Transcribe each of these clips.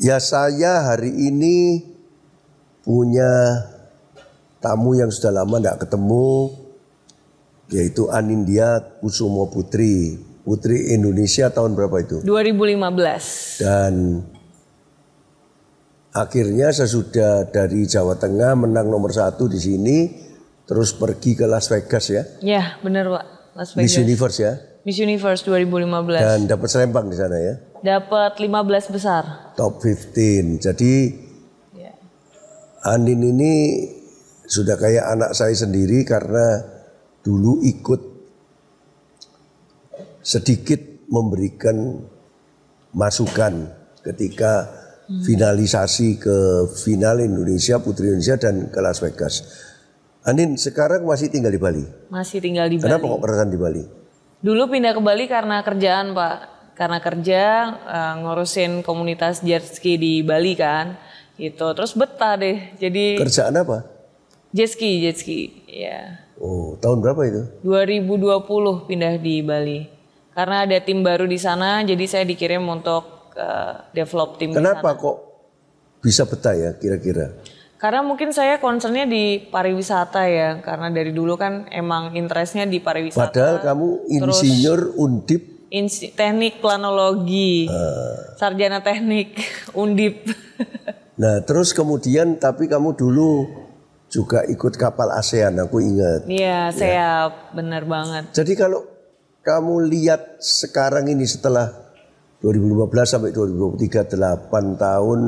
Ya saya hari ini punya tamu yang sudah lama tidak ketemu, yaitu Anindya Kusumo Putri. Putri Indonesia tahun berapa itu? 2015. Dan akhirnya sesudah dari Jawa Tengah menang nomor 1 di sini, terus pergi ke Las Vegas ya? Ya benar Pak, Las Vegas. Miss Universe ya? Miss Universe 2015. Dan dapat selempang di sana ya? Dapat 15 besar. Top 15. Jadi Andin ini sudah kayak anak saya sendiri karena dulu ikut sedikit memberikan masukan ketika finalisasi ke final Indonesia, Putri Indonesia dan ke Las Vegas. Andin sekarang masih tinggal di Bali? Masih tinggal di Bali. Kenapa kok keresan di Bali? Dulu pindah ke Bali karena kerjaan Pak. Karena kerja ngurusin komunitas jet ski di Bali kan. Gitu. Terus betah deh. Jadi kerjaan apa? Jet ski. Ya. Oh, tahun berapa itu? 2020 pindah di Bali. Karena ada tim baru di sana, jadi saya dikirim untuk develop tim. Kenapa kok bisa betah ya kira-kira? Karena mungkin saya concernnya di pariwisata ya, karena dari dulu kan emang interestnya di pariwisata. Padahal kamu insinyur Undip. Teknik planologi, sarjana teknik Undip. Nah terus kemudian tapi kamu dulu juga ikut kapal ASEAN, aku ingat. Iya, saya benar banget. Jadi kalau kamu lihat sekarang ini setelah 2015 sampai 2023 8 tahun,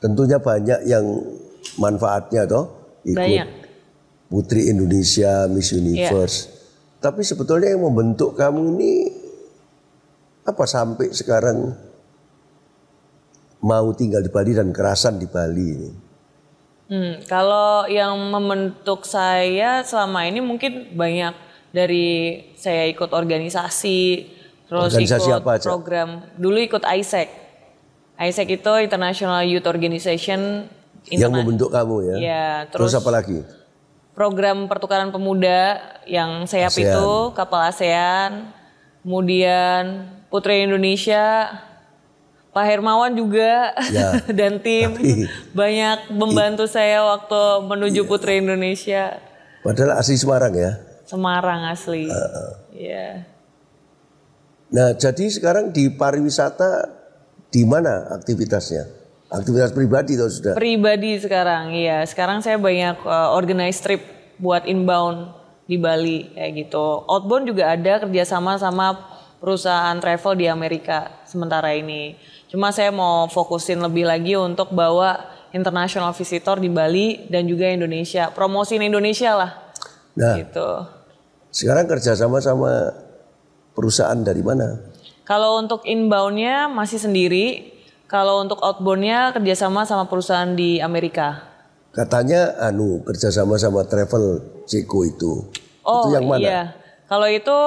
tentunya banyak yang manfaatnya toh ikut banyak. Putri Indonesia, Miss Universe. Tapi sebetulnya yang membentuk kamu ini apa sampai sekarang mau tinggal di Bali dan kerasan di Bali ini? Kalau yang membentuk saya selama ini mungkin banyak dari saya ikut organisasi, terus organisasi ikut apa aja? program. Dulu ikut ISEC. ISEC itu International Youth Organization. Yang membentuk kamu ya? Ya, terus apa lagi? Program pertukaran pemuda yang SEAP itu, kapal ASEAN. Kemudian Putri Indonesia, Pak Hermawan juga dan tim banyak membantu saya waktu menuju Putri Indonesia. Padahal asli Semarang ya? Semarang asli. Nah jadi sekarang di pariwisata di mana aktivitasnya? Aktivitas pribadi atau sudah? Pribadi sekarang, iya. Sekarang saya banyak organize trip buat inbound di Bali kayak gitu. Outbound juga ada kerjasama sama perusahaan travel di Amerika sementara ini. Cuma saya mau fokusin lebih lagi untuk bawa international visitor di Bali dan juga Indonesia. Promosiin Indonesia lah. Nah, gitu. Sekarang kerjasama sama perusahaan dari mana? Kalau untuk inboundnya masih sendiri. Kalau untuk outboundnya kerjasama sama perusahaan di Amerika. Katanya kerjasama sama travel Ceko itu. Oh, itu yang mana? Iya. Kalau itu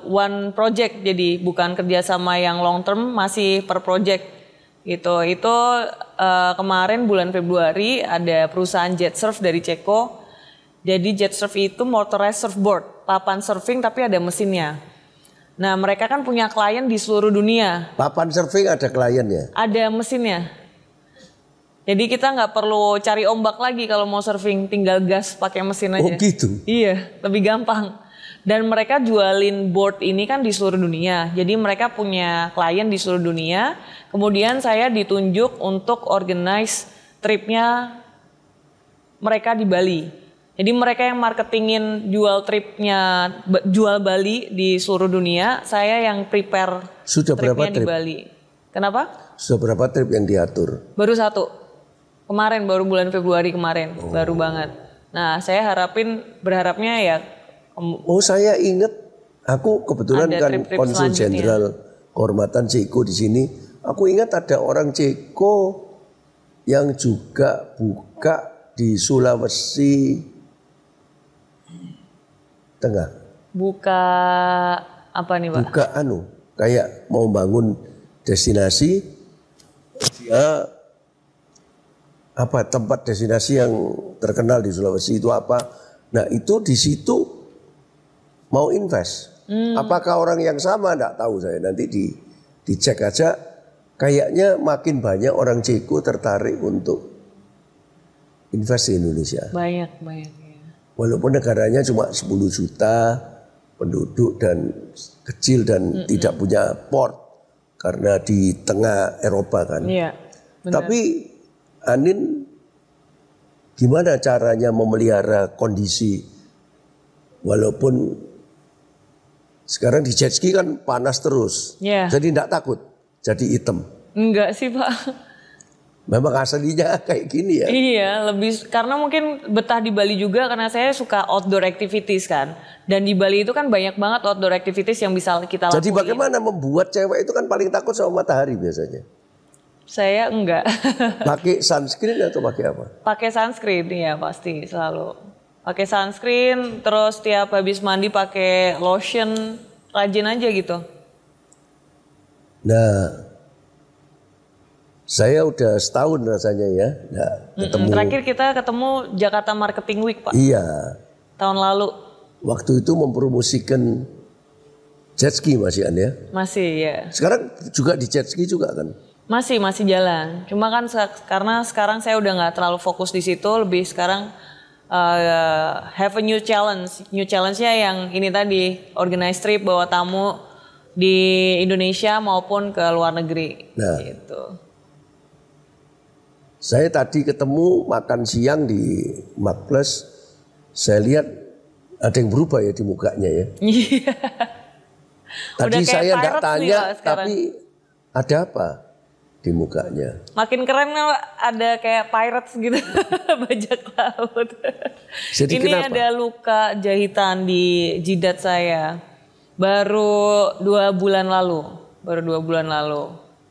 one project, jadi bukan kerjasama yang long term, masih per project gitu. Itu kemarin bulan Februari ada perusahaan jet surf dari Ceko. Jadi jet surf itu motorized surfboard, papan surfing tapi ada mesinnya. Nah mereka kan punya klien di seluruh dunia. Papan surfing ada kliennya? Ada mesinnya. Jadi kita nggak perlu cari ombak lagi kalau mau surfing, tinggal gas pakai mesin aja. Oh gitu? Iya, lebih gampang. Dan mereka jualin board ini kan di seluruh dunia. Jadi mereka punya klien di seluruh dunia. Kemudian saya ditunjuk untuk organize tripnya mereka di Bali. Jadi mereka yang marketingin jual tripnya, jual Bali di seluruh dunia. Saya yang prepare sudah berapa tripnya trip? di Bali. Kenapa? Sudah berapa trip yang diatur? Baru 1. Kemarin, baru bulan Februari kemarin. Baru banget. Nah saya berharapnya ya. Oh saya ingat, aku kebetulan kan konsul jenderal kehormatan Ceko di sini. Aku ingat ada orang Ceko yang juga buka di Sulawesi Tengah. Buka apa nih Pak? Buka kayak mau bangun destinasi, dia tempat destinasi yang terkenal di Sulawesi itu apa? Nah itu di situ mau invest. Apakah orang yang sama? Enggak tahu saya. Nanti dicek aja kayaknya makin banyak orang Ceko tertarik untuk invest di Indonesia. Banyak ya. Walaupun negaranya cuma 10 juta penduduk dan kecil dan tidak punya port karena di tengah Eropa kan. Iya, benar. Tapi Anin gimana caranya memelihara kondisi walaupun sekarang di jet ski kan panas terus. Iya. Jadi tidak takut jadi hitam. Enggak sih Pak. Memang aslinya kayak gini ya. Iya, lebih karena mungkin betah di Bali juga karena saya suka outdoor activities kan. Dan di Bali itu kan banyak banget outdoor activities yang bisa kita lakuin. Jadi bagaimana membuat cewek itu kan paling takut sama matahari biasanya? Saya enggak. Pakai sunscreen atau pakai apa? Pakai sunscreen ya pasti selalu. Pakai sunscreen, terus tiap habis mandi pakai lotion, rajin aja gitu. Nah, saya udah setahun rasanya ya, nggak ketemu. Terakhir kita ketemu Jakarta Marketing Week Pak. Iya. Tahun lalu. Waktu itu mempromosikan jet ski masih ya? Masih ya. Sekarang juga di jet ski juga kan? Masih jalan. Cuma kan karena sekarang saya udah nggak terlalu fokus di situ, lebih sekarang have a new challenge. New challenge-nya yang ini tadi, organize trip bawa tamu di Indonesia maupun ke luar negeri. Nah, gitu. Saya tadi ketemu makan siang di Mark Plus, saya lihat ada yang berubah ya di mukanya ya. Tadi saya nggak tanya, tapi ada apa di mukanya? Makin keren Pak, ada kayak pirates gitu, bajak laut. Jadi ini kenapa? Ada luka jahitan di jidat saya, baru 2 bulan lalu.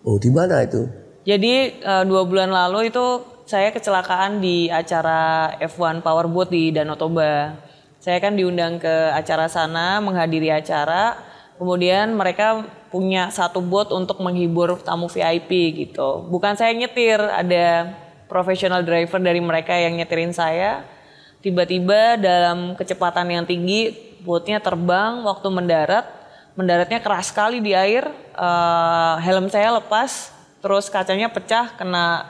Oh, di mana itu? Jadi 2 bulan lalu itu saya kecelakaan di acara F1 Powerboat di Danau Toba. Saya kan diundang ke acara sana, menghadiri acara. Kemudian mereka punya satu boat untuk menghibur tamu VIP gitu. Bukan saya nyetir, ada professional driver dari mereka yang nyetirin saya. Tiba-tiba dalam kecepatan yang tinggi, boatnya terbang waktu mendaratnya keras sekali di air. Helm saya lepas. Terus kacanya pecah kena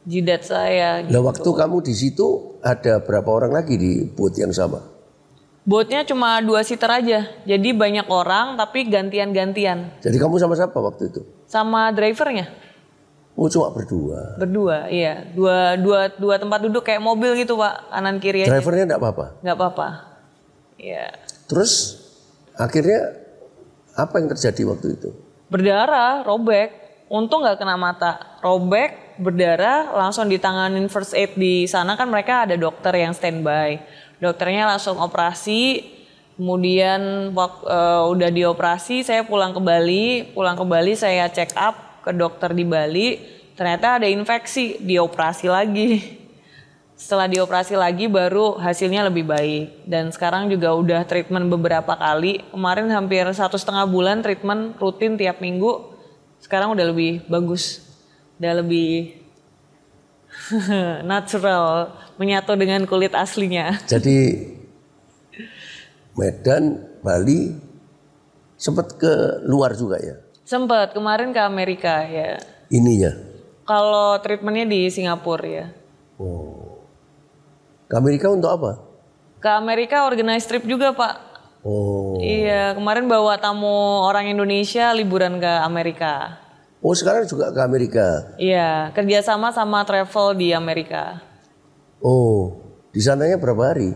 jidat saya. Nah, waktu kamu di situ ada berapa orang lagi di boat yang sama? Boatnya cuma 2 seater aja. Jadi banyak orang tapi gantian-gantian. Jadi kamu sama siapa waktu itu? Sama drivernya. Oh, cuma berdua. Berdua, iya. Dua tempat duduk kayak mobil gitu Pak, kanan kiri aja. Drivernya enggak apa-apa? Nggak apa-apa. Iya. Terus akhirnya apa yang terjadi waktu itu? Berdarah, robek. Untung nggak kena mata, robek, berdarah, langsung ditanganin first aid di sana kan mereka ada dokter yang standby. Dokternya langsung operasi, kemudian udah dioperasi, saya pulang ke Bali saya check up ke dokter di Bali, ternyata ada infeksi, dioperasi lagi. Setelah dioperasi lagi baru hasilnya lebih baik dan sekarang juga udah treatment beberapa kali. Kemarin hampir 1,5 bulan treatment rutin tiap minggu. Sekarang udah lebih bagus, udah lebih natural, menyatu dengan kulit aslinya. Jadi Medan, Bali, sempat ke luar juga ya? Sempat, kemarin ke Amerika ya. Ininya? Kalau treatmentnya di Singapura ya. Oh. Ke Amerika untuk apa? Ke Amerika organize trip juga Pak. Oh. Iya, kemarin bawa tamu orang Indonesia liburan ke Amerika. Oh, sekarang juga ke Amerika? Iya, kerjasama sama travel di Amerika. Oh, di sananya berapa hari?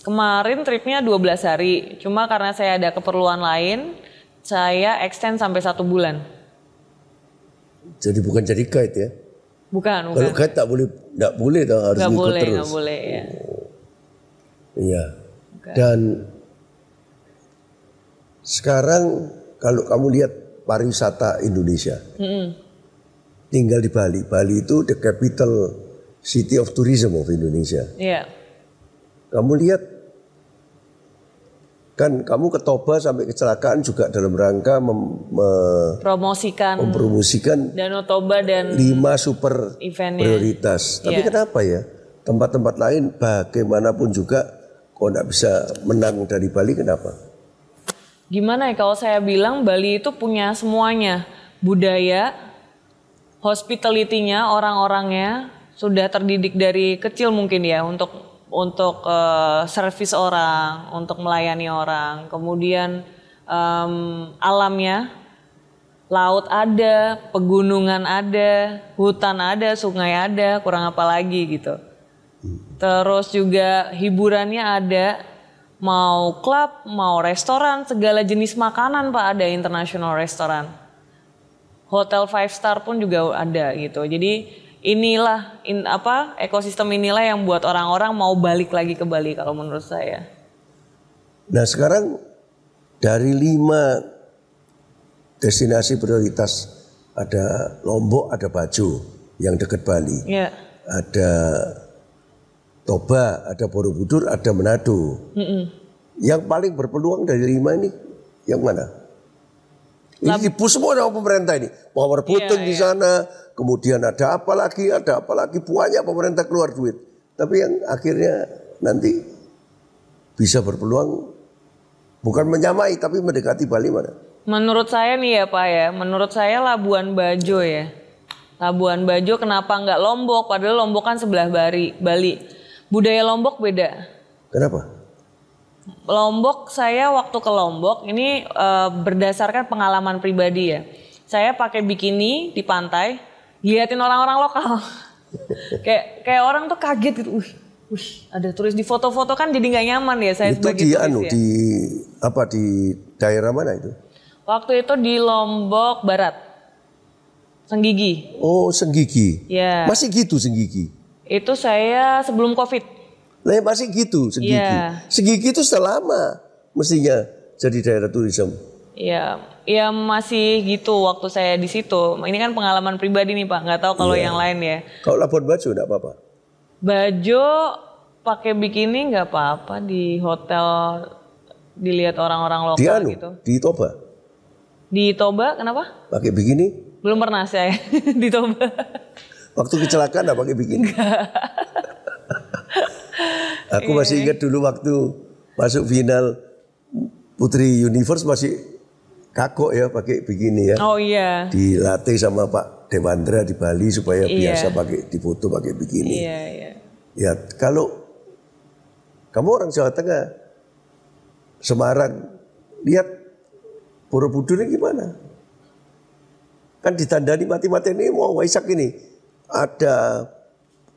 Kemarin tripnya 12 hari, cuma karena saya ada keperluan lain, saya extend sampai 1 bulan. Jadi bukan jadi guide ya? Bukan. Kalau guide tak boleh harus ngikut terus. Nggak boleh ya. Oh. Iya. Dan sekarang kalau kamu lihat pariwisata Indonesia, tinggal di Bali. Bali itu the capital city of tourism of Indonesia. Iya. Kamu lihat, kan kamu ke Toba sampai kecelakaan juga dalam rangka mempromosikan Danau Toba dan 5 super eventnya. Prioritas. Tapi kenapa ya tempat-tempat lain bagaimanapun juga kok nggak bisa menang dari Bali, kenapa? Gimana ya kalau saya bilang Bali itu punya semuanya. budaya, hospitality-nya, orang-orangnya sudah terdidik dari kecil mungkin ya untuk servis orang, untuk melayani orang. Kemudian alamnya, laut ada, pegunungan ada, hutan ada, sungai ada, kurang apa lagi gitu. Terus juga hiburannya ada, mau klub, mau restoran, segala jenis makanan Pak ada, international restoran. Hotel 5 star pun juga ada gitu. Jadi inilah ekosistem inilah yang buat orang-orang mau balik lagi ke Bali kalau menurut saya. Nah sekarang dari 5 destinasi prioritas, ada Lombok, ada Bajo yang dekat Bali, ada Toba, ada Borobudur, ada Manado. Yang paling berpeluang dari 5 ini yang mana? Ini dipush semua sama pemerintah ini. Power putting di sana, kemudian ada apa lagi, banyak pemerintah keluar duit. Tapi yang akhirnya nanti bisa berpeluang bukan menyamai tapi mendekati Bali mana? Menurut saya nih ya Pak ya, menurut saya Labuan Bajo ya. Labuan Bajo kenapa nggak Lombok? Padahal Lombok kan sebelah Bali. Budaya Lombok beda. Kenapa? Lombok, saya waktu ke Lombok ini berdasarkan pengalaman pribadi ya. Saya pakai bikini di pantai, liatin orang-orang lokal. kayak orang tuh kaget gitu. Ada turis di foto-foto kan jadi nggak nyaman ya saya itu sebagai turis ya. Di daerah mana itu? Waktu itu di Lombok Barat, Senggigi. Oh Senggigi. Ya. Masih gitu Senggigi? Itu saya sebelum COVID. Lah masih gitu Senggigi. Yeah. Senggigi itu sudah lama mestinya jadi daerah turisme. Iya, ya masih gitu waktu saya di situ. Ini kan pengalaman pribadi nih Pak, nggak tahu kalau yang lain ya. Kalau Labuan Bajo enggak apa-apa? Bajo pakai bikini nggak apa-apa di hotel, dilihat orang-orang lokal gitu. Di Toba? Di Toba kenapa? Pakai bikini? Belum pernah saya di Toba. Waktu kecelakaan enggak pakai bikini? Aku masih ingat dulu waktu masuk final Putri Universe masih kagok ya pakai bikini ya. Oh iya. Dilatih sama Pak Dewandra di Bali supaya biasa pakai difoto pakai bikini. Iya. Ya kalau kamu orang Jawa Tengah, Semarang, lihat Borobudur ini gimana? Kan ditandani mati-mati ini mau Waisak ini. Ada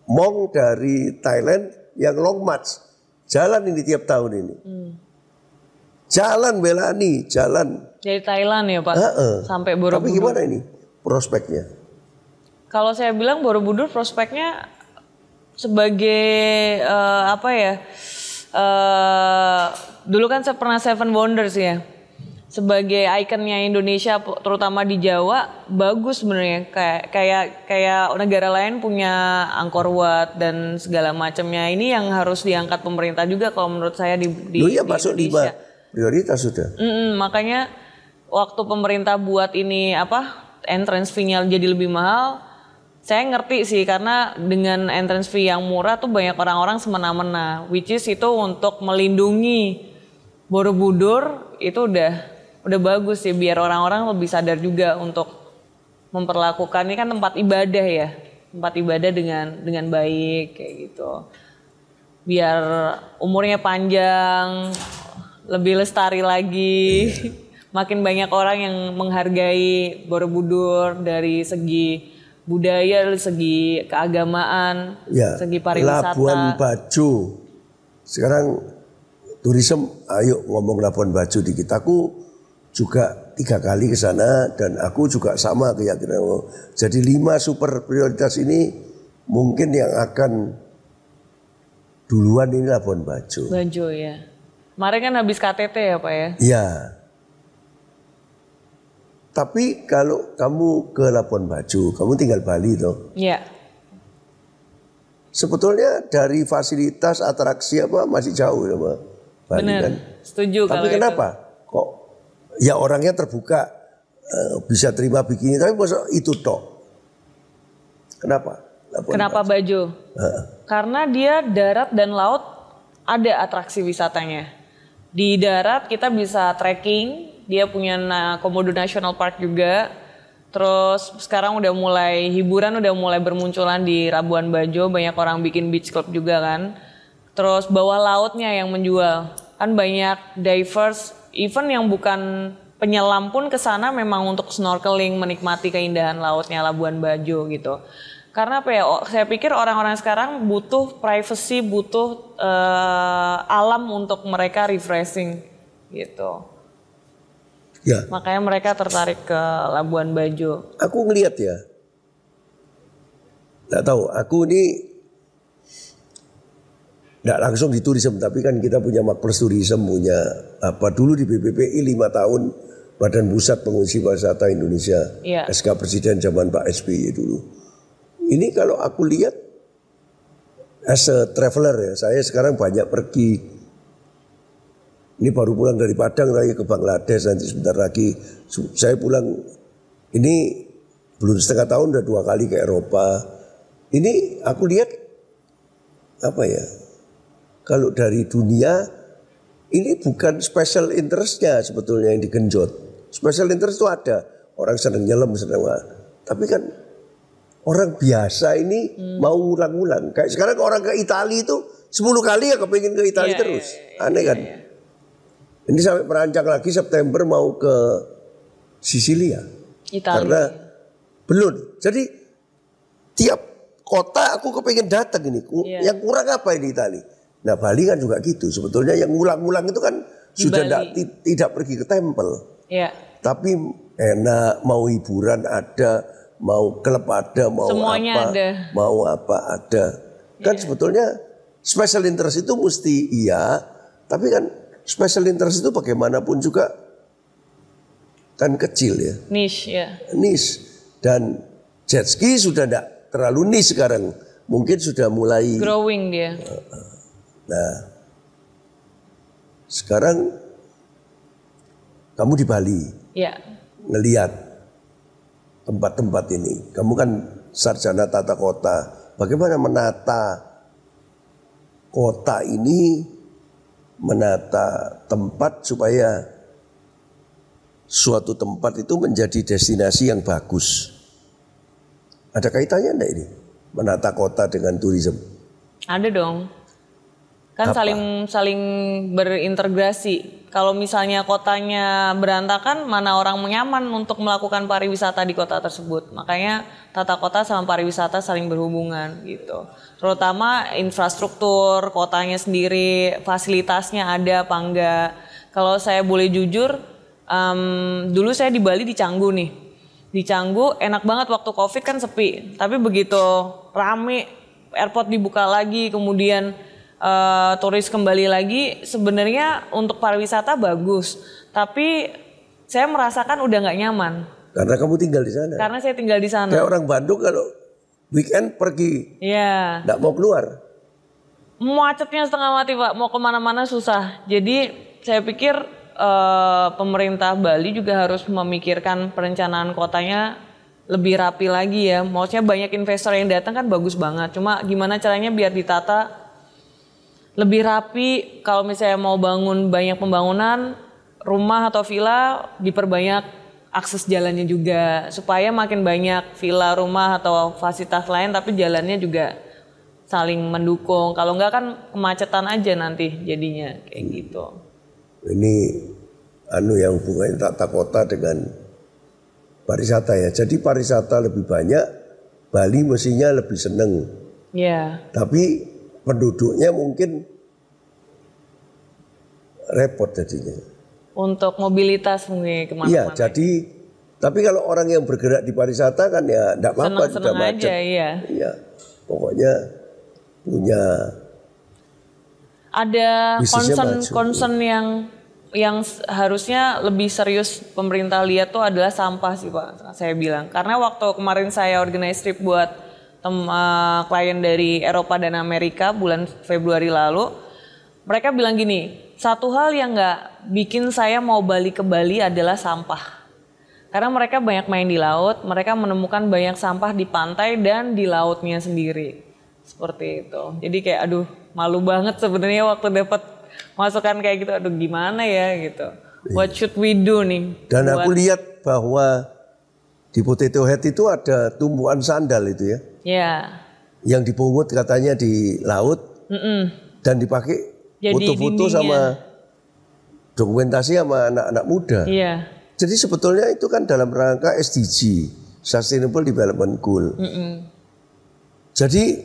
Mong dari Thailand yang long march. Jalan ini tiap tahun ini. Jalan Belani, jalan. Dari Thailand ya Pak? Sampai Borobudur. Tapi gimana ini prospeknya? Kalau saya bilang Borobudur prospeknya sebagai dulu kan saya pernah Seven Wonders ya. Sebagai ikonnya Indonesia terutama di Jawa bagus sebenarnya, kayak negara lain punya Angkor Wat dan segala macamnya. Ini yang harus diangkat pemerintah juga kalau menurut saya di masuk Indonesia. 5 prioritas sudah. Makanya waktu pemerintah buat ini entrance fee-nya jadi lebih mahal, saya ngerti sih karena dengan entrance fee yang murah tuh banyak orang-orang semena-mena, which is itu untuk melindungi Borobudur itu udah bagus sih biar orang-orang lebih sadar juga untuk memperlakukan ini kan tempat ibadah ya, tempat ibadah dengan baik kayak gitu. Biar umurnya panjang, lebih lestari lagi. Makin banyak orang yang menghargai Borobudur dari segi budaya, dari segi keagamaan, segi pariwisata. Labuan Bajo. Sekarang turisme, ayo ngomong Labuan Bajo dikit. Aku juga 3 kali ke sana dan aku juga sama keyakinan. Jadi 5 super prioritas ini mungkin yang akan duluan ini Labuan Bajo. Bajo ya. Kemarin kan habis KTT ya Pak ya? Iya. Tapi kalau kamu ke Labuan Bajo, kamu tinggal Bali toh? Iya. Sebetulnya dari fasilitas atraksi masih jauh ya Pak. Bali. Benar, kan? Setuju. Tapi kenapa? Kok ya orangnya terbuka, bisa terima bikini, tapi masa itu tok. Kenapa? Kenapa Bajo? Karena dia darat dan laut ada atraksi wisatanya. Di darat kita bisa trekking, dia punya Komodo National Park juga. Terus sekarang udah mulai hiburan udah mulai bermunculan di Labuan Bajo, banyak orang bikin beach club juga kan. Terus bawah lautnya yang menjual, kan banyak divers, even yang bukan penyelam pun ke sana memang untuk snorkeling, menikmati keindahan lautnya Labuan Bajo gitu. Karena apa ya, saya pikir orang-orang sekarang butuh privacy, butuh alam untuk mereka refreshing gitu. Ya. Makanya mereka tertarik ke Labuan Bajo. Aku ngelihat ya, nggak tahu. Aku ini nggak langsung di tourism, tapi kan kita punya Makpres Tourism, punya apa dulu di BPPI 5 tahun Badan Pusat Promosi Pariwisata Indonesia, Iya. SK Presiden zaman Pak SBY dulu. Ini kalau aku lihat as a traveler ya, saya sekarang banyak pergi. Ini baru pulang dari Padang, saya ke Bangladesh, nanti sebentar lagi saya pulang. Ini belum setengah tahun udah 2 kali ke Eropa. Ini aku lihat apa ya, kalau dari dunia ini bukan special interestnya sebetulnya yang digenjot. Special interest itu ada, orang senang nyelam, senang tapi kan orang biasa ini mau ulang-ulang. Kayak sekarang orang ke Italia itu 10 kali ya kepingin ke Italia terus. Aneh kan? Ini sampai merancang lagi September mau ke Sisilia. Italia. Karena belum. Jadi tiap kota aku kepingin datang ini. Yang kurang apa ini Italia? Nah Bali kan juga gitu. Sebetulnya yang ngulang-ngulang itu kan di sudah tidak pergi ke tempel. Iya. Tapi enak, mau hiburan ada, mau klub ada, mau semuanya apa, ada. mau apa ada. Kan sebetulnya special interest itu mesti iya, tapi kan special interest itu bagaimanapun juga kan kecil ya. Niche ya. Niche. Dan jet ski sudah tidak terlalu niche sekarang. Mungkin sudah mulai growing dia. Nah, sekarang kamu di Bali. Ya. Ngelihat tempat-tempat ini. Kamu kan sarjana tata kota. Bagaimana menata kota ini, menata tempat supaya suatu tempat itu menjadi destinasi yang bagus. Ada kaitannya enggak ini? Menata kota dengan tourism? Ada dong. Kan saling berintegrasi. Kalau misalnya kotanya berantakan, mana orang nyaman untuk melakukan pariwisata di kota tersebut. Makanya tata kota sama pariwisata saling berhubungan gitu. Terutama infrastruktur kotanya sendiri, fasilitasnya ada apa enggak. Kalau saya boleh jujur, dulu saya di Bali di Canggu nih. Di Canggu enak banget waktu Covid kan sepi. Tapi begitu rame, airport dibuka lagi, kemudian turis kembali lagi, sebenarnya untuk pariwisata bagus, tapi saya merasakan udah nggak nyaman. Karena kamu tinggal di sana. Karena saya tinggal di sana. Kayak orang Bandung kalau weekend pergi, nggak mau keluar. Macetnya setengah mati Pak, mau kemana-mana susah. Jadi saya pikir pemerintah Bali juga harus memikirkan perencanaan kotanya lebih rapi lagi ya. Maksudnya banyak investor yang datang kan bagus banget. Cuma gimana caranya biar ditata lebih rapi. Kalau misalnya mau bangun banyak pembangunan rumah atau villa, diperbanyak akses jalannya juga supaya makin banyak villa, rumah atau fasilitas lain tapi jalannya juga saling mendukung. Kalau enggak kan kemacetan aja nanti jadinya kayak gitu. Ini yang hubungannya tata kota dengan pariwisata ya. Jadi pariwisata lebih banyak, Bali mestinya lebih seneng. Iya. Tapi penduduknya mungkin repot jadinya. Untuk mobilitas mungkin kemana-mana. Iya, jadi tapi kalau orang yang bergerak di pariwisata kan ya enggak apa-apa sudah macet. Iya. Iya. Pokoknya punya ada concern yang harusnya lebih serius pemerintah lihat tuh adalah sampah sih Pak, saya bilang. Karena waktu kemarin saya organize trip buat klien dari Eropa dan Amerika bulan Februari lalu, mereka bilang gini, satu hal yang nggak bikin saya mau balik ke Bali adalah sampah. Karena mereka banyak main di laut, mereka menemukan banyak sampah di pantai dan di lautnya sendiri. Seperti itu. Jadi kayak aduh malu banget sebenarnya waktu dapat masukan kayak gitu. Aduh gimana ya gitu. What should we do nih? Dan aku lihat bahwa Di Potato Head itu ada tumpuan sandal itu ya. Iya. Yang dipungut katanya di laut. Dan dipakai foto-foto sama dokumentasi sama anak-anak muda. Iya. Jadi sebetulnya itu kan dalam rangka SDG, Sustainable Development Goal. Jadi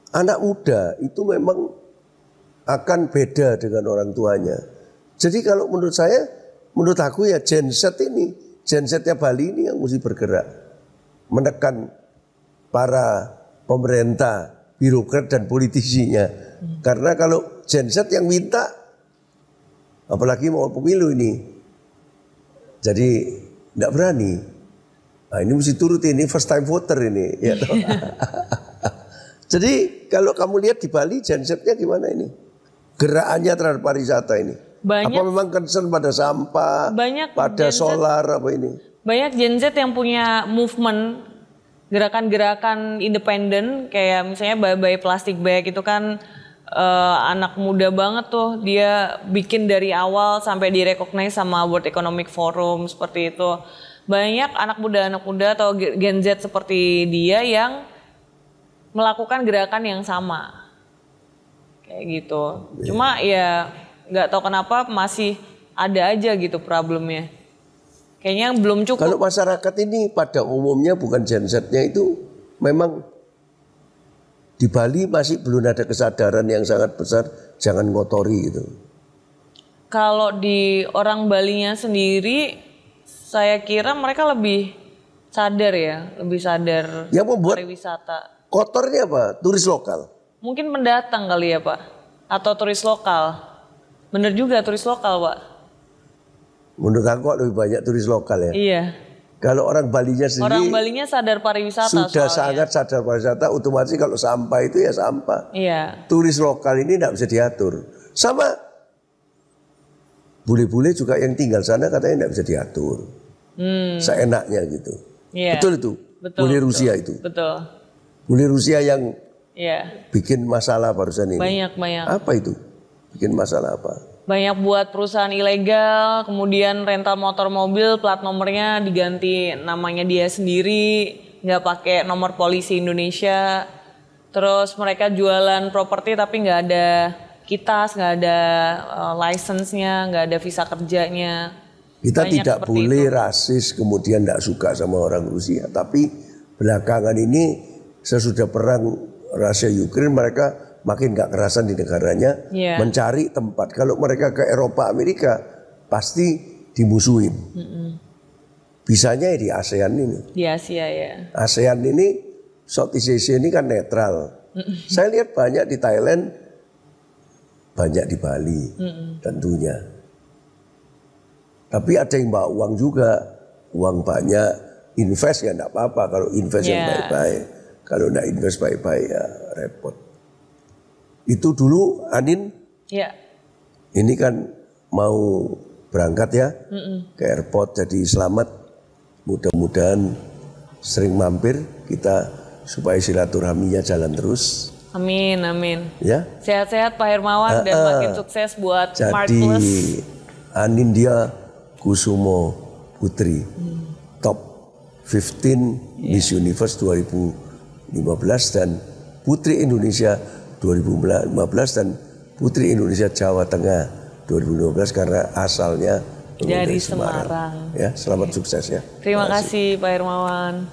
anak muda itu memang akan beda dengan orang tuanya. Jadi kalau menurut aku ya Gen Z ini, Gen Z-nya Bali ini yang mesti bergerak. Menekan para pemerintah, birokrat dan politisinya. Karena kalau Gen Z yang minta, apalagi mau pemilu ini, jadi tidak berani. Nah, ini mesti turut ini first time voter ini. Ya. Jadi kalau kamu lihat di Bali Gen Z-nya gimana ini? Gerakannya terhadap pariwisata ini. Apa memang concern pada sampah, pada solar apa ini? Banyak Gen Z yang punya movement, gerakan-gerakan independen, kayak misalnya bye-bye plastic bag itu kan anak muda banget tuh, dia bikin dari awal sampai direcognize sama World Economic Forum seperti itu. Banyak anak muda atau Gen Z seperti dia yang melakukan gerakan yang sama, kayak gitu. Cuma ya nggak tahu kenapa masih ada aja gitu problemnya. Kayaknya belum cukup. Kalau masyarakat ini pada umumnya bukan Gen Z-nya itu memang di Bali masih belum ada kesadaran yang sangat besar jangan ngotori gitu. Kalau di orang Balinya sendiri, saya kira mereka lebih sadar ya, lebih sadar yang membuat pariwisata. Kotornya apa? Turis lokal. Mungkin pendatang kali ya Pak, atau turis lokal. Bener juga turis lokal Pak. Menurut aku lebih banyak turis lokal ya. Iya. Kalau orang Balinya sendiri, orang Balinya sadar pariwisata. Sudah sangat sadar pariwisata, otomatis kalau sampah itu ya sampah. Iya. Turis lokal ini tidak bisa diatur. Sama bule-bule juga yang tinggal sana katanya tidak bisa diatur. Seenaknya gitu. Iya. Betul itu. Betul, bule Rusia itu. Betul. Bule Rusia yang iya. bikin masalah barusan ini. Banyak. Apa itu? Bikin masalah apa? Banyak buat perusahaan ilegal, kemudian rental motor mobil plat nomornya diganti namanya dia sendiri, nggak pakai nomor polisi Indonesia. Terus mereka jualan properti tapi nggak ada kitas, nggak ada license-nya, nggak ada visa kerjanya. Kita Banyak tidak boleh rasis kemudian tidak suka sama orang Rusia. Tapi belakangan ini sesudah perang Rusia Ukraine mereka makin gak kerasan di negaranya, mencari tempat. Kalau mereka ke Eropa, Amerika, pasti dimusuhin. Bisanya ya di ASEAN ini. Di Asia ya. ASEAN ini, Southeast Asia ini kan netral. Saya lihat banyak di Thailand, banyak di Bali tentunya. Tapi ada yang bawa uang juga, uang banyak, invest ya enggak apa-apa. Kalau invest yang baik-baik, kalau enggak invest baik-baik ya repot. Itu dulu Anin, ini kan mau berangkat ya ke airport, jadi selamat. Mudah-mudahan sering mampir kita supaya silaturahminya jalan terus. Amin, amin. Ya. Sehat-sehat Pak Hermawan dan makin sukses buat Smart Jadi Plus. Anindya Kusumo Putri, top 15 Miss Universe 2015 dan Putri Indonesia 2015 dan Putri Indonesia Jawa Tengah 2015 karena asalnya dari Semarang. Ya, selamat sukses ya. Terima kasih Pak Hermawan.